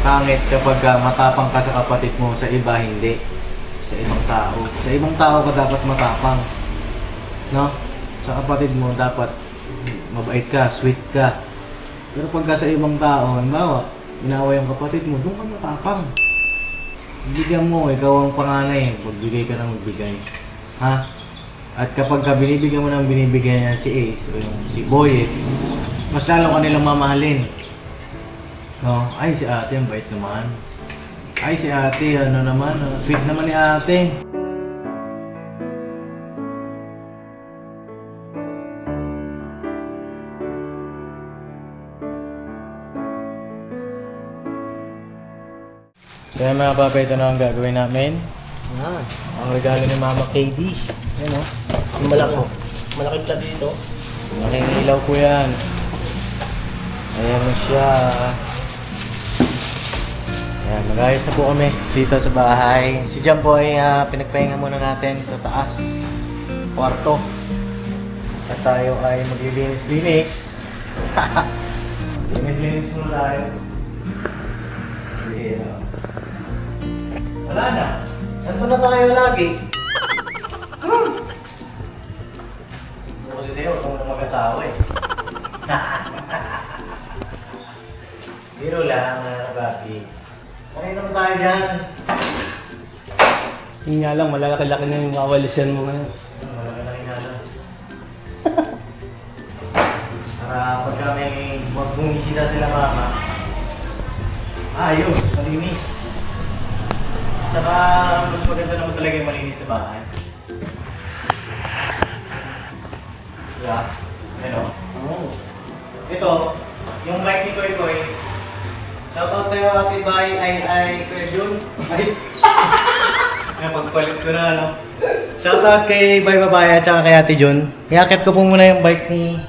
Pangit kapag matapang ka sa kapatid mo, sa iba hindi. Sa ibang tao. Sa ibang tao ka dapat matapang. No? Sa kapatid mo dapat mabait ka, sweet ka. Pero pagka sa ibang tao, halimbawa, inaway ang kapatid mo, doon ka matapang. Bigyan mo, ikaw ang panganay. Magbigay ka ng magbigay. Ha? At kapag ka binibigyan mo ng binibigyan niya si Ace o yung si Boy, mas lalo ka nilang mamahalin. No? Ay, si ate, ang bait naman. Ay, si ate, ano naman, sweet naman ni ate. So yan mga papa, ito na ang gagawin namin. Yan. Ang regalo ni Mama KB. Yan o. Yung malaking plug dito. Malaking ilaw po yan. Ayan na siya. Ayan, mag-ayos na po kami dito sa bahay. Si Jam po ay pinagpahinga muna natin sa taas. Kwarto. At tayo ay maglilinis-linis. Linis-linis muna tayo. Yeah. Wala na. Nandun na tayo lagi. Kasi sa'yo, kung mag-asawa eh. Biro lang, Bobby. Okay naman tayo dyan. Yun nga lang, malalaki-laki na yung kawalisan mo ngayon. Malaki-laki nga lang. Para pagka may bumisita sila mama, ayos, malinis. Tsaka mas maganda naman talaga yung malinis na bahay. Diba? Ano? Oo. Ito, yung mic ni Koy Koy. Shoutout sa'yo Ate Bay, ay Kuya Jun. Ay! Pagpalit ko na, ano? Shoutout kay Bay Babaya at saka kay Ate Jun. Iakit ko po muna yung bike ni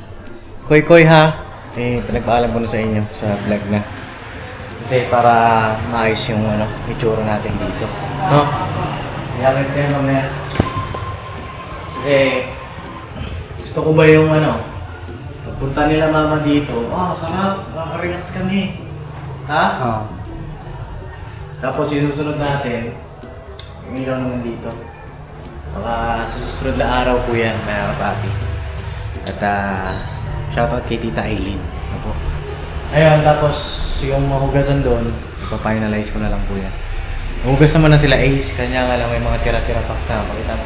Koy Koy ha. Eh, pinagpaalam ko na sa inyo sa vlog na. Kasi para maayos yung itsura natin dito. No? Iakit ko yun mamaya. Kasi gusto ko ba yung pagpunta nila mama dito, sarap, makaka-relax kami. Ha? Oo. Tapos yung susunod natin, yung ilaw naman dito. Baka sa susunod na araw po yan, mga kapapi. At shoutout kay Tita Aileen. Ano po? Ayun, tapos yung mahugasan doon, ipa-finalize ko na lang po yan. Mahugas naman na sila Ace, kanya nga lang may mga tira-tira pa na. Pakita mo.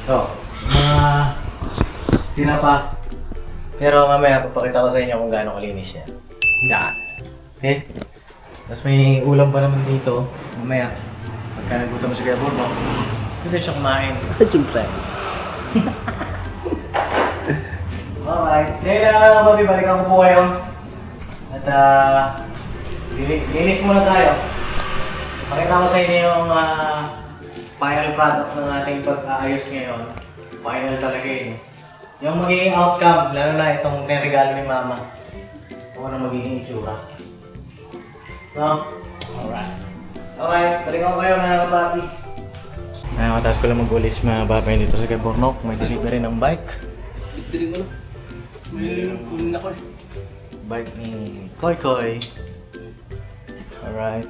So, mga tinapa. Pero mamaya papakita ko sa inyo kung gaano kalinis yan. Yan. Okay? Tapos may ulam pa naman dito. Mamaya, pagka nagutom si Kuya Borno, hindi siya kumain. Siyempre. Alright. Sige na Bobby, balikan ko po kayo. At linis muna tayo. Pakita ko sa inyo yung final product ng ating pag-aayos ngayon. Final talaga yun. Yung magiging outcome, lalo na itong regalo ni Mama. Kung ano magiging itsura. No? Alright. Alright, balikan ko kayo mga kapapi. Mataas ko lang mag-ulis mga babay dito sa Bornok. May delivery ng bike. Bili ko na. May kunin ako eh. Bike ni Koy Koy. Alright.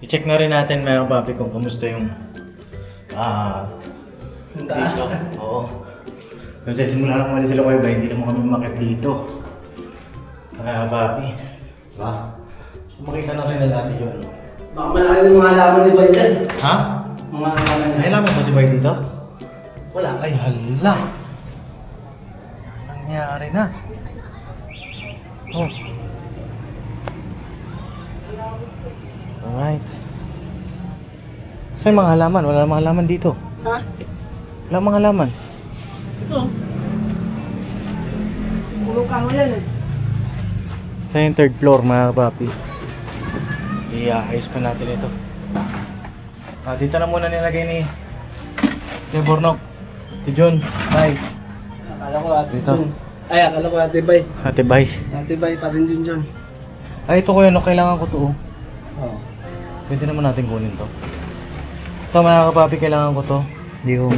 I-check na rin natin mga papi kung kamusta yung Yung taas. dito. Oo. Kasi simula nang umalis sila Koy Bay, hindi naman kami umakit dito. Mga papi. Diba? Makita na rin na natin yun. Baka malaki ng mga halaman ni Bay dyan. Ha? Mga halaman niya. Ay, alam mo ba si Bay dito? Wala. Ay, hala! Nangyari na. Oh. Alright. Saan yung mga halaman? Wala mga halaman dito. Ha? Wala mga halaman. Ito. Pulo ka mo yan eh. Sa yung third floor mga papi. I-ayos pa natin ito. Dito na muna nilagay ni Kuya Bornok. Si John. Bye. Akala ko ate Dito. Jun. Ay, akala ko ate Bay. Ate bye. Ate Bay pa rin Jun dyan. Ay, ito kuya, no, kailangan ko to. Oo. Pwede naman natin kunin to. Ito mga kapapi, kailangan ko to. Yung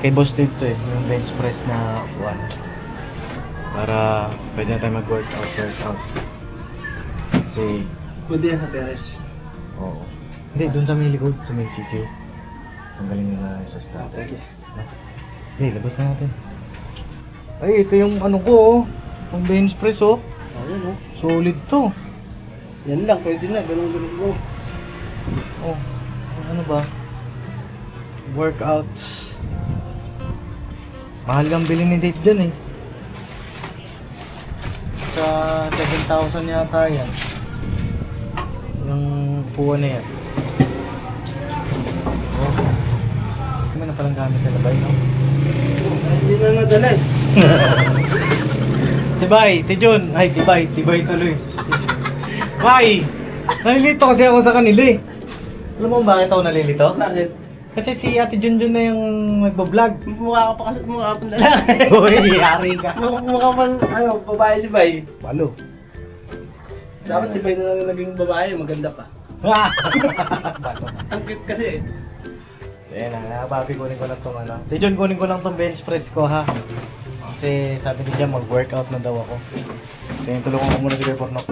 kay Boss Dave to eh. Yung bench press na 1. Para pwede na tayo mag-workout. Kasi, Pwede yan sa Perez. oo. Hindi, dun sa may likod, sa may sisiyo. Ang galing nila sa staff. Pwede. Hey, labas na natin. Ay, ito yung ano ko oh. Pang bench press oh. Ayun, oh. Solid to. Yan lang, pwede na. Ganun mo. Oh, ano ba? Workout. Mahal kang bilhin ni Dave dyan eh. Sa 7,000 yata yan. Yung puwan na yan. Oh. Hindi mo na palang gamit na labay, no? Hindi na nadala eh. Tibay, Tijun. Ay, tibay tuloy. Bay! Nalilito kasi ako sa kanila eh. Alam mo bakit ako nalilito? Bakit? Kasi si Ate Junjun na yung nagbo-vlog. Mukha ka pa kasi mukha ka pang lalaki. Uy, yari ka. Mukha pa, ano, babae si Bay. Palo. Dapat si Bay na lang naging babae, maganda pa. Ah! Ang cute kasi eh. Ayan na, papi kunin ko lang tong ano. Tijun, kunin ko lang tong bench press ko ha. Kasi sabi ni Jam, mag-workout na daw ako. Kasi yung tulungan ko muna si Kuya Pornok.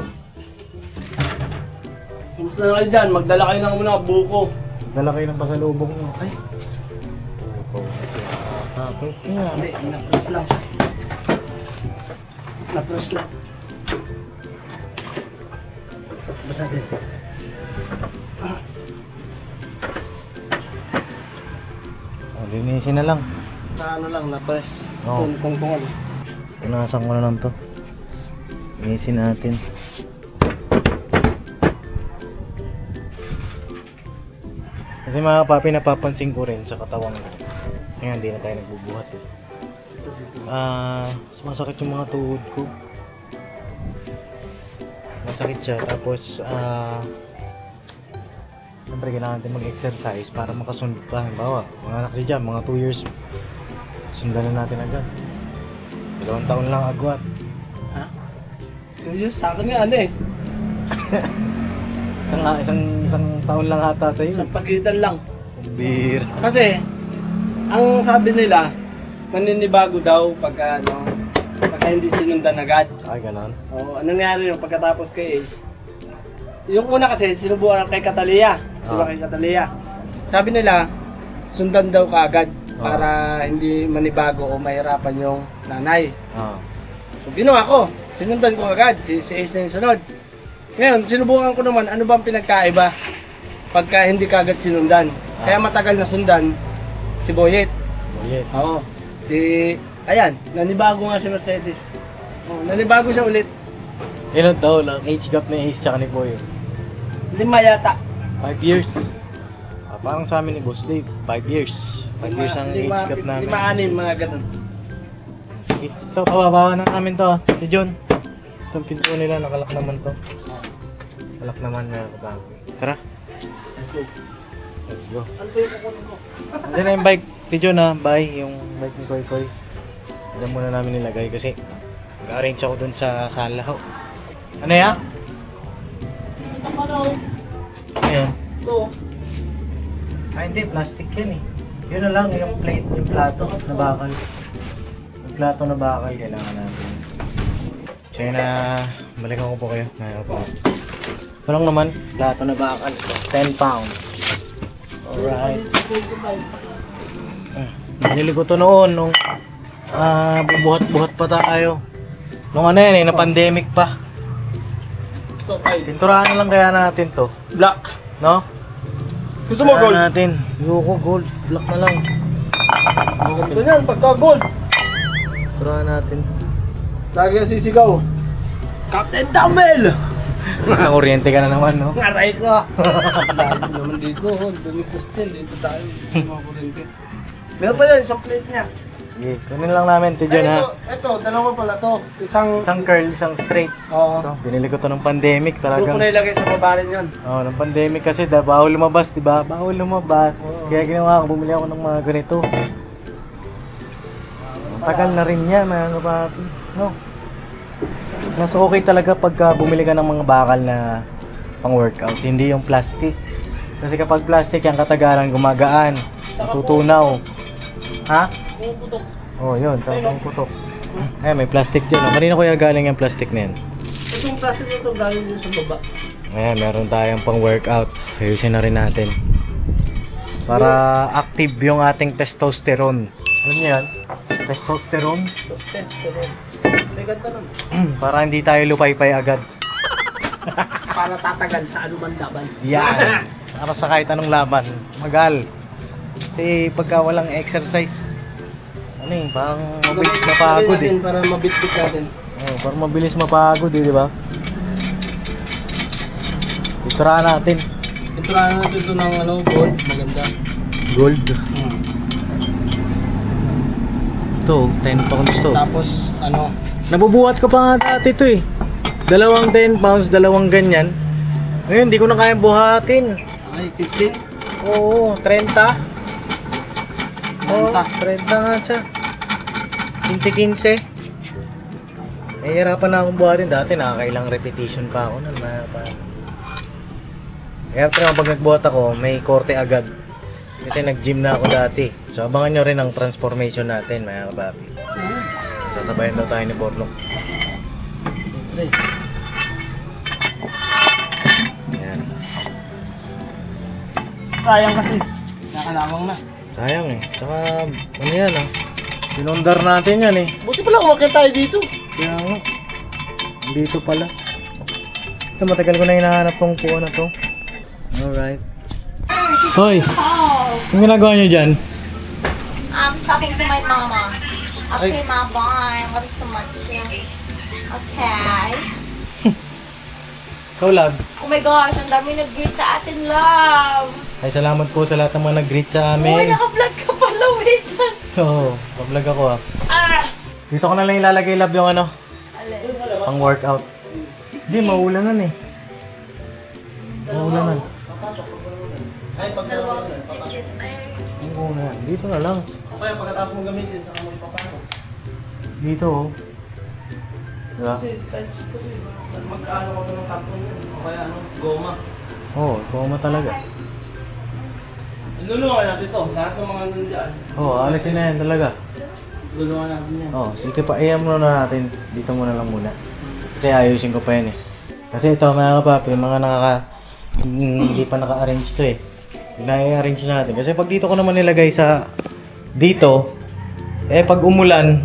Kumusta na kayo dyan? Magdala kayo ng muna buko. Dala kayo ng pasalubong nyo. Ay! Opo. Okay. Hindi, Yeah. na-press lang. Na-press lang. Basta din. Oh, linisin na lang. Na ano lang, na-press. Oo. Tungtungan. Punasan ko na lang to. Linisin natin. Kasi mga papi, napapansin ko rin sa katawan ko. Kasi nga hindi na tayo nagbubuhat eh. Sumasakit yung mga tuhod ko. Masakit siya. Tapos, siyempre kailangan natin mag-exercise para makasunod pa. Halimbawa, mga anak dyan, mga 2 years, sundan na natin agad. 2 taon lang agwat. Ha? Yung sa akin nga ano eh. Isang taon lang ata sa iyo. Sa pagitan lang. Bir. Kasi, ang sabi nila, maninibago daw pagka hindi sinundan agad. Ay, ganon. Oo, anong nangyari yung pagkatapos kay Ace? Yung una kasi, sinubukan kay Catalia. Di ba Ah. kay Catalia? Sabi nila, sundan daw kaagad para hindi manibago o mahirapan yung nanay. Ah. So, ginawa ko. Sinundan ko agad. Si Ace na yung sunod. Ngayon, sinubukan ko naman, ano bang pinagkaiba pagka hindi kagad sinundan. Kaya matagal na sundan si Boyet. Boyet. Oo. Di, ayan, nanibago nga si Mercedes. Oh, nanibago siya ulit. Ilan daw lang age gap ni Ace tsaka ni Boy? 5 yata. 5 years. Parang sa amin ni Boss Dave, 5 years. 5 years ang age gap namin. 5-6, mga ganun. Ito, pababawa na namin to. Si John. Itong pinto nila, nakalak naman to. Nakalak naman mga kabago. Tara, Let's go. let's go. Ano pa yung kukunin mo? Andiyan na yung bike. Si John ha, bye. Yung bike ni Koy Koy. Diyan muna namin nilagay kasi nag-arrange ako dun sa sala ho. Ano ya? Ano? Ayan. Ito. Ah, hindi. Plastic yan eh. Yun na lang, yung plate, yung plato na bakal. Yung plato na bakal, kailangan natin. So yun na, balikan ko po kayo. Mayroon po. Ito lang naman, plato na bakal. 10 pounds. Alright. Binili ko to noon nung bubuhat-buhat pa tayo. Nung ano yan eh, na pandemic pa. Ito, Kyle. Pinturahan na lang kaya natin to. Black. No? Gusto mo gold? Kaya natin. Ayoko gold. Black na lang. Ito yan, pagka gold. Pinturahan natin. Lagi ang sisigaw. Captain Dumbbell! Mas na kuryente ka na naman, no? Ngaray ko! Dahil naman dito, dumi postel. Dito tayo. Mga kurente. Meron pa yun, isang plate niya. Sige, kunin lang namin, Tijon, ha? Ito, dalawa pala to. Isang curl, isang straight. Oo. Ito, binili ko to ng pandemic Doon ko talagang. na ilagay sa baba rin yun. Oh, ng pandemic kasi bawal lumabas, 'di ba? Bawal lumabas. Oo. Kaya ginawa ko, bumili ako ng mga ganito. Ang tagal na rin 'yan, mga kapapi. No. Mas okay talaga pagka bumili ka ng mga bakal na pang-workout, hindi yung plastic. Kasi kapag plastic, yung katagalan gumagaan, natutunaw. Ha? Pumuputok. Oh, yun, tamang putok. Ay, may plastic dyan. Oh. Kanina kuya galing yung plastic na yan. Itong plastic na ito, galing dun sa baba. Ayan, meron tayong pang workout. Ayusin na rin natin. Para active yung ating testosterone. Alam niyo yan? Testosterone? Testosterone. May ganda nun. Para hindi tayo lupaypay agad. Para tatagal sa anumang laban. Yan. Para sa kahit anong laban. Magal. Kasi pagka walang exercise, ano eh, parang mabilis mapagod eh. Para mabitbit natin. Oh, parang mabilis mapagod eh, di ba? Iturahan natin. Iturahan natin ito ng ano, gold. Maganda. Gold. Ito, 10 pounds to. Tapos, ano, Nabubuhat ko pa nga dati to eh. 2 10 pounds, 2 ganyan. Ngayon, hindi ko na kayang buhatin. ay, 15. Oo, 30. Oo, 30 nga siya. 15-15. Nahihirapan na akong buhatin. Dati nakakailang repetition pa ako nun. Kaya pag nagbuhat ako, may korte agad. Kasi nag-gym na ako dati. So abangan nyo rin ang transformation natin, mga kababi. Sasabayan daw tayo ni Borlok. Siyempre. Ayan. Sayang kasi. Nakalawang na. Sayang eh. Tsaka, ano yan ah. Pinundar natin yan eh. Buti pala umakit tayo dito. Kaya nga. Dito pala. Ito, matagal ko na hinahanap tong puo na to. Alright. Hoy! Anong ginagawa nyo dyan? I'm talking to my mama. Okay, ma, bye. What so much? Okay. Ikaw, love. Oh my gosh, ang dami nag-greet sa atin, love. Ay, salamat po sa lahat ng mga nag-greet sa Uy, amin. naka-vlog ka pala. Wait lang. Oo, pa-vlog ako ah. Ah! Dito ko na lang ilalagay, love, yung ano, Alin? pang workout. Hindi, maulanan eh. Maulanan. Ay, pagkaroon na. Maulanan. Dito na lang. Kaya pagkatapos mo gamitin, saka mo ipapano. Dito oh. Diba? Kasi, kasi mag-ano ko ng karton yun. O kaya ano, goma. Oo, goma talaga. Lulungan natin ito. Lahat ng mga nandiyan. Oo, alisin na yan talaga. Lulungan natin yan. Oo, sige pa, iyan muna natin. Dito muna lang muna. Kasi ayusin ko pa yan eh. Kasi ito mga kapapi, mga hindi pa naka-arrange to eh. Na-arrange natin. Kasi pag dito ko naman nilagay sa dito, eh pag umulan,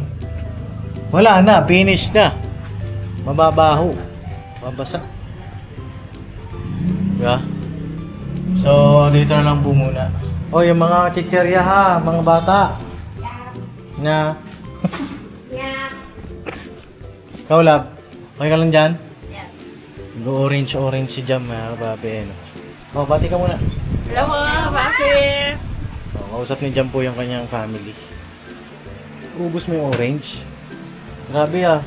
wala na, finish na. Mababaho. Mabasa. Diba? So, dito na lang po muna. Oh, yung mga chicherya ha, mga bata. Na. Ikaw, love. Okay ka lang dyan? Yes. Orange si Jam, mga kababi. Ano. Oh, bati ka muna. Hello mga kabasi. Oh, kausap ni Jam po yung kanyang family. Ubus mo yung orange. Grabe ah.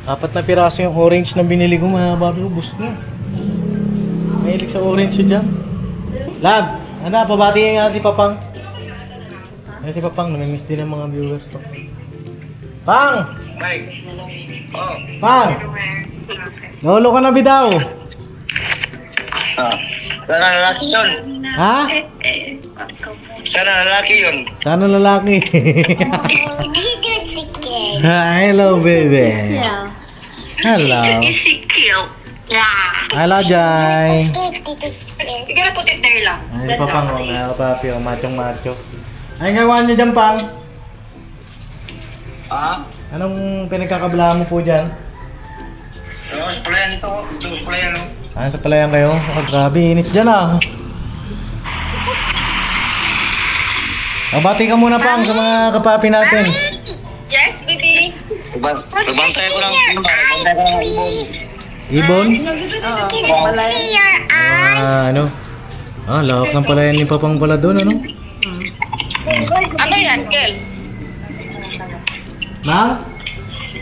4 na piraso yung orange na binili ko, mga kababi. Ubus na. Mahilig sa orange si Jam. Love, ano, pabati nga si Papang. Ano si Papang, namimiss din ng mga viewers ko. Pang! Mike. Oh. Pang! Lolo ka na bidaw. Ah. Sana lalaki yun. Ha? Sana lalaki yun. Sana lalaki. Hello, baby. Hello. Hello, Jai. You gotta put it there lang. Ay, Papang, oh, nakakapapi, oh, machong-macho. Ay, gawa niyo dyan, Pang? Ah? Anong pinagkakablahan mo po dyan? Tapos palayan ito. Tapos palayan no? Ah, sa palayan kayo? Oh, grabe, init dyan ah. Bati ka muna, Pang, sa mga kapapi natin. Yes, baby. Babantay ko lang. Babantay ko lang ibon. Ibon? Oo. Ah, ano? Ah, lawak ng palayan ni Papang pala doon, ano? Ano yan, Kel? Mang?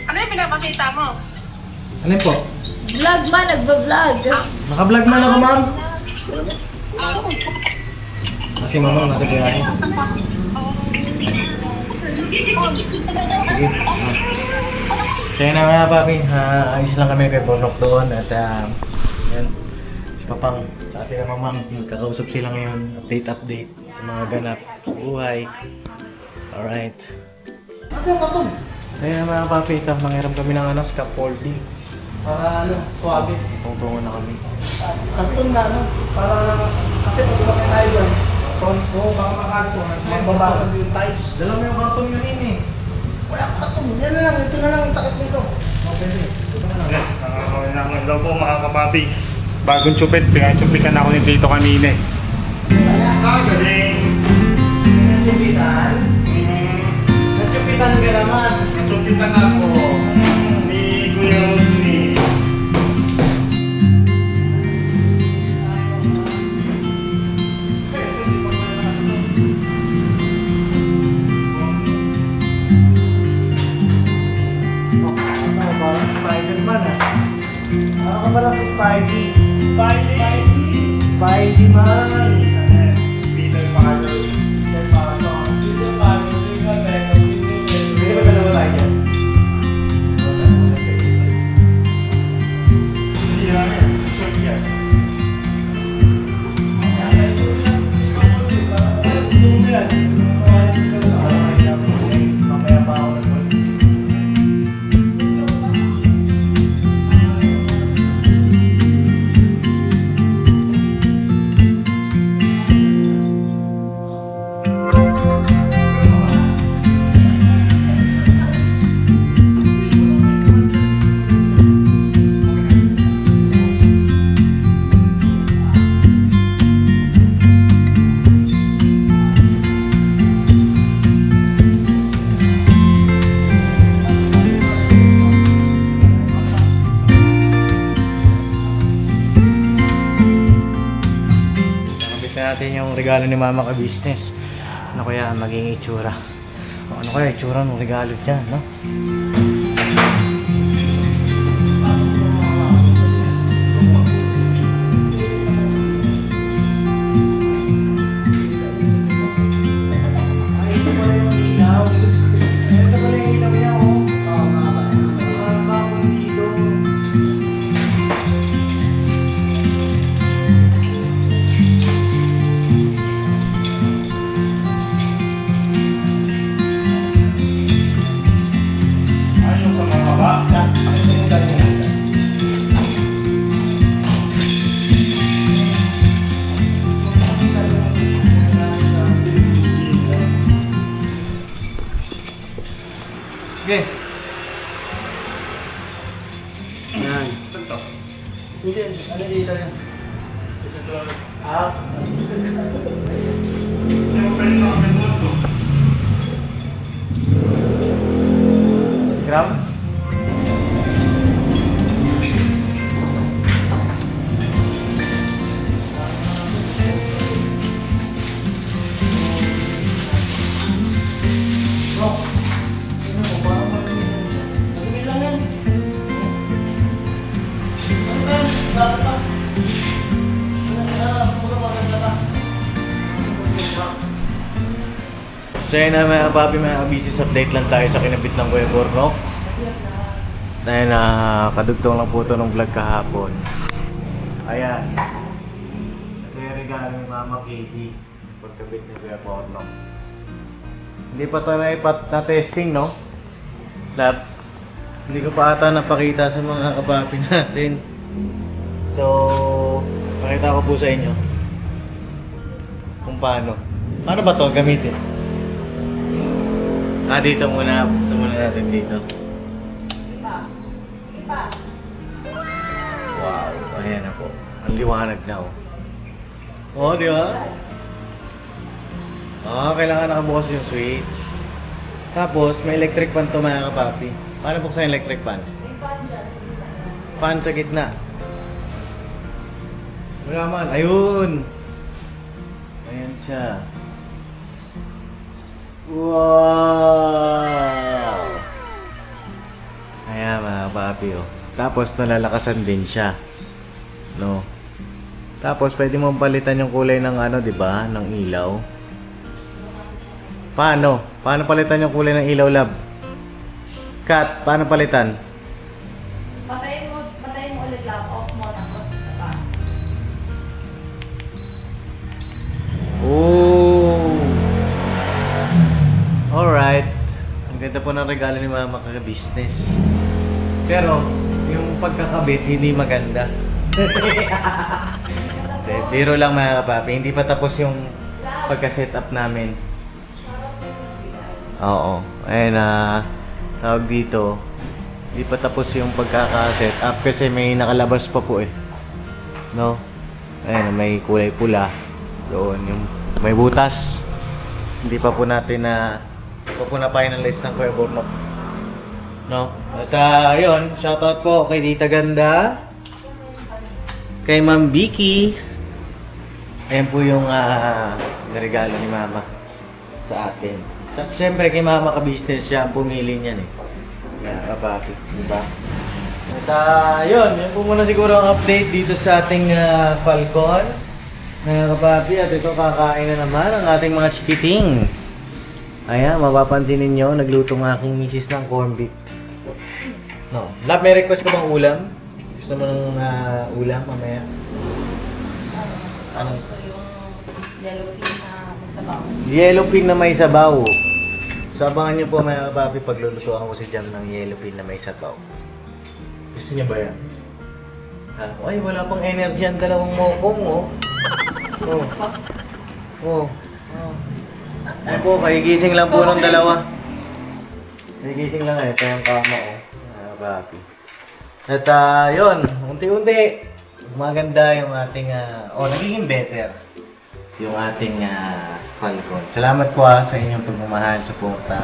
Ano yung pinapakita mo? Ano yun po? Vlog man, nagba-vlog. Naka-vlog man ako, Ma'am. Kasi mamang nasa biyahe. Sige. So yun na nga, papi. Ayos lang kami kay Bornok doon at yan. Si Papang, saka sila mamang, kakausap sila ngayon. Update sa mga ganap sa buhay. Alright. Kasi yung karton. Kaya mga papi, ito, nangiram kami ng scaffolding. Para suwabe. Tuntungan na kami. Karton na para kasi pag lumaki tayo dyan, baka makarton, magbabasag yung tiles. Dala mo yung karton yun eh. Wala akong karton, yan na lang, ito na lang ang takip nito. Okay, ito na lang. Yes, hello po mga kapapi. Bagong chupit, pinag-chupitan ako ni Tito kanina eh. Galing! Nachupitan? Nachupitan ka naman. Chupitan ako ni Kuya Rodney. Parang Spider-Man Ano ka pala si Spidey? Spidey! Spidey man! Peter Parker. Peter Parker. Pwede ba dalawa tayo dyan? Hindi yan. Short yan. Mamaya pa ako nag-voice. Nakabit na natin yung regalo ni Mama ka business. Ano kaya ang maging itsura? O ano kaya itsura ng regalo dyan, no? Ay, ito pala yung ilaw. Ito pala yung ilaw niya, oh. Bakit dito? Ayaw sa mga bata. Okay. Yan. Hindi, ano dito yan? Ah, Gram? So yun na mga papi, mga business update lang tayo sa kinabit ng Kuya Bornok. Dahil kadugtong lang po ito ng vlog kahapon. Ayan. Ito yung regalo ni Mama Katie. Pagkabit ni Kuya Bornok. Hindi pa ito na testing, no? Lab. Hindi ko pa ata napakita sa mga kapapi natin. So, pakita ko po sa inyo kung paano. Paano ba ito gamitin? Dito muna. Gusto muna natin dito. Wow, ayan na po. Ang liwanag na, oh. Oh, di ba? Kailangan nakabukas yung switch. Tapos, may electric fan to mga kapapi. Paano buksan yung electric fan? Fan sa gitna. Wala man. Ayun! Ayan siya. Wow! Ayan mga papi, oh. Tapos nalalakasan din siya. No? Tapos pwede mo palitan yung kulay ng di ba? Ng ilaw. Paano? Paano palitan yung kulay ng ilaw, lab? Kat, paano palitan? Patayin mo ulit lang. Off mo, tapos isa pa. Oh! Alright. Ang ganda po ng regalo ni Mama kaka-business. Pero, yung pagkakabit, hindi maganda. Biro lang mga kapapi, hindi pa tapos yung pagka-setup namin. Oo. Ayun tawag dito, hindi pa tapos yung pagkaka-setup kasi may nakalabas pa po eh. No? Ayun, may kulay pula. Doon, yung may butas. Hindi pa po natin hindi pa po na-finalize ng Kuya Bornok. No? At yun, shoutout po kay Tita Ganda, kay Ma'am Vicky. Ayan po yung regalo ni Mama sa atin. At syempre kay Mama ka-business siya ang pumili niyan eh. Kaya kapapi, diba? At yun po muna siguro ang update dito sa ating Falcon. Kapapi, at ito kakain na naman ang ating mga chikiting. Ayan, mapapansin ninyo, nagluto ng aking misis ng corned beef. No. Love, may request ka bang ulam? Gusto mo ng ulam mamaya? Ano? Yellow pea na sabaw. Yellow pea na may sabaw. Sabangan niyo po mga kapapi, paglulutuan ko si Jam ng yellow pea na may sabaw. Gusto niyo ba yan? Ay, wala pang energy ang dalawang mokong, oh. Oh. Ay po, kahigising lang po ng dalawa. Kahigising lang ito yung kama, oh. Mga kapapi. At yun, unti-unti, maganda yung ating, nagiging better yung ating Falcon. Salamat po sa inyong pagmamahal, suporta.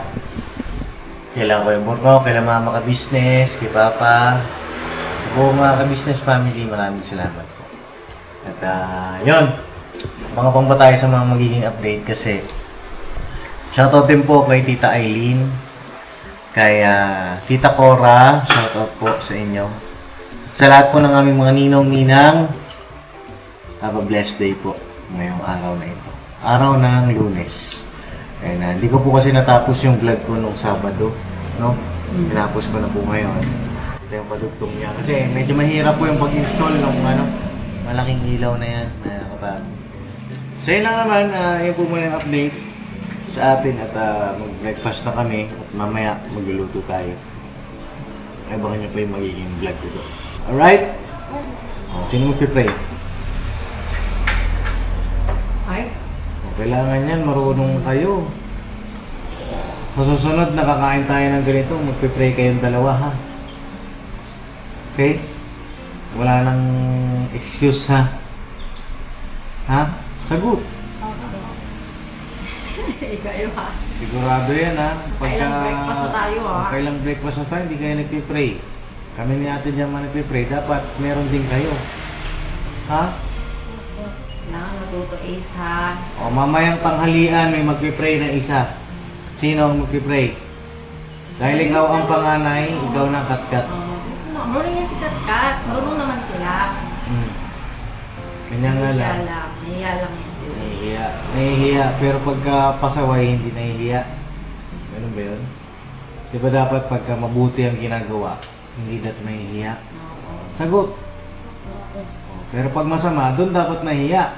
Kailan ko yung Borno, kailan Mama ka-business, kay Papa, sa buong mga ka-business family, maraming salamat po. At yun, mga pang pa tayo sa mga magiging update kasi shoutout din po kay Tita Eileen, kay Tita Cora, shoutout po sa inyo. Sa lahat po ng aming mga ninong-ninang, have a blessed day po ngayong araw na ito. Araw ng Lunes. And hindi ko po kasi natapos yung vlog ko nung Sabado, no? Tinapos ko na po ngayon. Ito yung padugtong niya. Kasi medyo mahirap po yung pag-install ng malaking ilaw na yan. So yun lang naman, yun po muna yung update sa atin at mag-breakfast na kami at mamaya magluluto tayo. Abangan nyo po yung magiging vlog ko doon. Alright? Sino magpipray? Ay? Kailangan yan, marunong kayo. Sa susunod, nakakain tayo ng ganito, magpipray kayong dalawa, ha? Okay? Wala nang excuse, ha? Ha? Sagot. Ikayo ha. Sigurado yan, ha? Kailang breakfast na tayo, ha? Kailang breakfast na tayo, hindi kayo nagpipray. Kami ni Ate Jam nagpipray, dapat meron din kayo. Ha? Kailangan matuto Ace ha. O, mamayang tanghalian may magpipray na isa. Sino ang magpipray? Dahil ikaw ang panganay, ikaw na katkat. Marunong yan si Katkat. Marunong naman sila. Kanya nga lang. Nahiya lang yan sila. Nahihiya. Pero pagka pasaway, hindi nahihiya. Ganun ba yun? Di ba dapat pagka mabuti ang ginagawa, hindi dapat nahihiya? Sagot. Pero pag masama, doon dapat nahiya.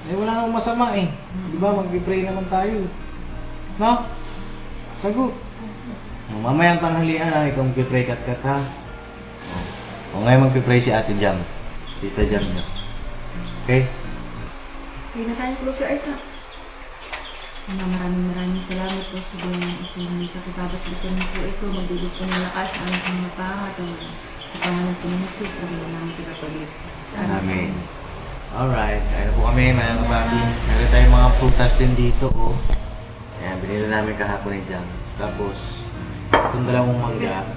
Eh wala namang masama eh. Di ba mag-pray naman tayo. No? Sagot. Mamayang tanghalian ikaw mag-pray kat-kat ha. O ngayon mag-pray si Ate Jam. Tita Jam niyo. Okay? Hindi na tayo close your eyes na. Maraming salamat po sa buong itinong kakababas-basan niyo po ito. Magdudot po ng lakas ang aking mga pangatawan. Sa pangalan po ni Jesus, ang mga namin tagapagligtas. Amen. Alright, kaya na po kami mga kababi. Meron tayong mga prutas din dito, oh. Ayan, binili namin kahapon ni Jam. Tapos, itong dalawang mangga.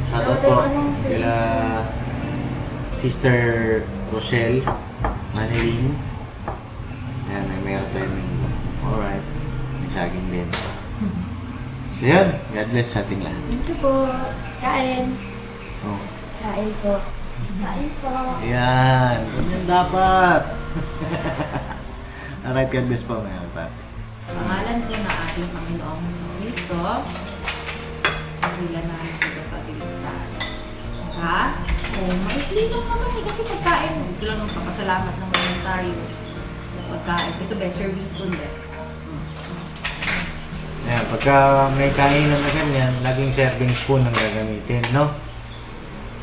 Shoutout po kila Sister Rochelle Manilin. Ayan, meron tayong minggo. Alright, may saging din. So yun, God bless sa ating lahat. Thank you po. Kain. Oh. Kain po. Kain po. Ayan, ganyan dapat. Alright, God bless po mga kapatid. Pangalan po ng ating Panginoong Jesucristo, bilang namin tagapagligtas. Ha? O, maikli lang naman eh, kasi pagkain, ito lang ang papasalamat naman tayo sa pagkain. Ito ba, service po ba? Ayan, pagka may kainan na ganyan, laging serving spoon ang gagamitin, no?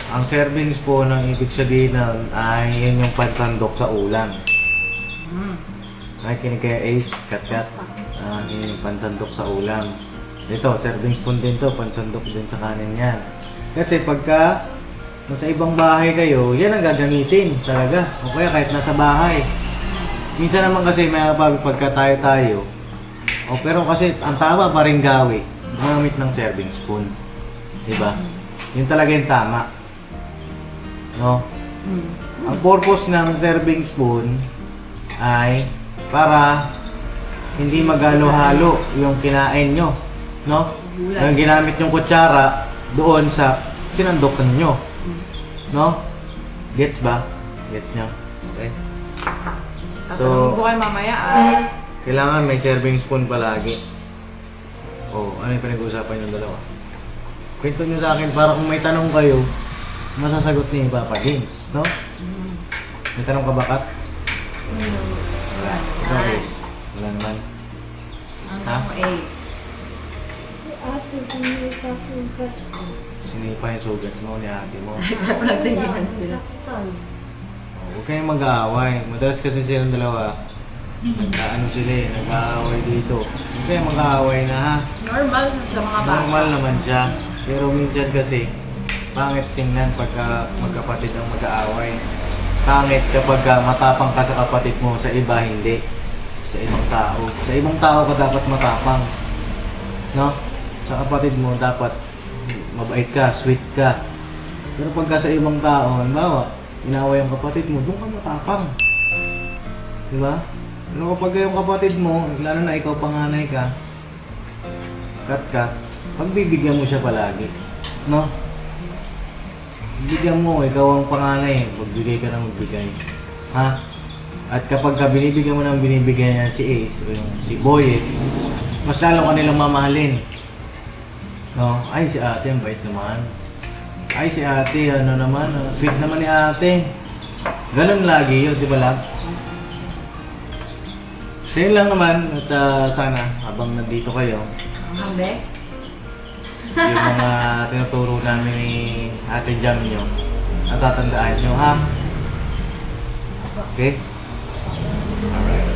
Ang serving spoon, ang ibig sabihin nun ay yun yung pansandok sa ulam. Ay, kinig kaya Ace, kat-kat. Yun yung pansandok sa ulam. Ito, serving spoon din to, pansandok din sa kanin yan. Kasi pagka nasa ibang bahay kayo, yan ang gagamitin talaga. O kaya kahit nasa bahay. Minsan naman kasi may pagka tayo-tayo. O pero kasi ang tama pa rin gawin, gumamit ng serving spoon. Diba? Yun talaga yung tama. No? Ang purpose ng serving spoon ay para hindi magalo-halo yung kinain nyo. No? Yung ginamit yung kutsara doon sa sinandokan nyo. No? Gets ba? Gets nyo? Okay. Tatanungin ko kayo mamaya Kailangan may serving spoon palagi. Oh, ano yung pinag-uusapan yung dalawa? Kwento nyo sa akin para kung may tanong kayo, masasagot ni Papa James, no? May tanong ka ba, Kat? Wala. Ikaw, Ace? Wala naman. Ha? Ang Ace. Sinipa yung sugat mo ni ate mo. Nagtinginan sila. Huwag kayong mag-aaway. Madalas kasi silang dalawa, nag-ano sila eh, nag-aaway dito. Huwag kayong mag-aaway na ha. Normal sa mga bata. Normal naman siya. Pero minsan kasi, pangit tingnan pagka magkapatid ang mag-aaway. Pangit kapag matapang ka sa kapatid mo, sa iba hindi. Sa ibang tao. Sa ibang tao ka dapat matapang. No? Sa kapatid mo dapat mabait ka, sweet ka. Pero pagka sa ibang tao, halimbawa, inaway ang kapatid mo, doon ka matapang. Diba? Pero kapag yung kapatid mo, lalo na ikaw panganay ka, kat, pagbibigyan mo siya palagi. No? Bigyan mo, ikaw ang panganay, magbigay ka ng magbigay. Ha? At kapag ka binibigyan mo ng binibigyan niya si Ace, o yung si Boyet, mas lalo ka nilang mamahalin. No? Ay, si ate, ang bait naman. Ay, si ate, ano naman, sweet naman ni ate. Ganun lagi yun, di ba lang? So yun lang naman, at sana, habang nandito kayo, Ang hambe. yung mga tinuturo namin ni Ate Jam nyo, natatandaan nyo, ha? Okay? Alright.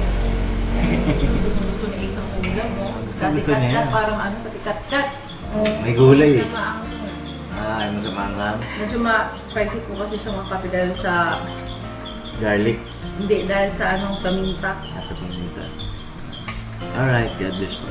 Gusto ni Ace ang ulam, no? Sa Gusto niya tikat-kat, yan. parang ano, sa tikat-kat. May gulay eh. Ang Ayaw mo sa manghang. medyo ma-spicy po kasi siya mga kape dahil sa, Garlic. hindi, dahil sa anong paminta. Nasa paminta. Alright, God bless po.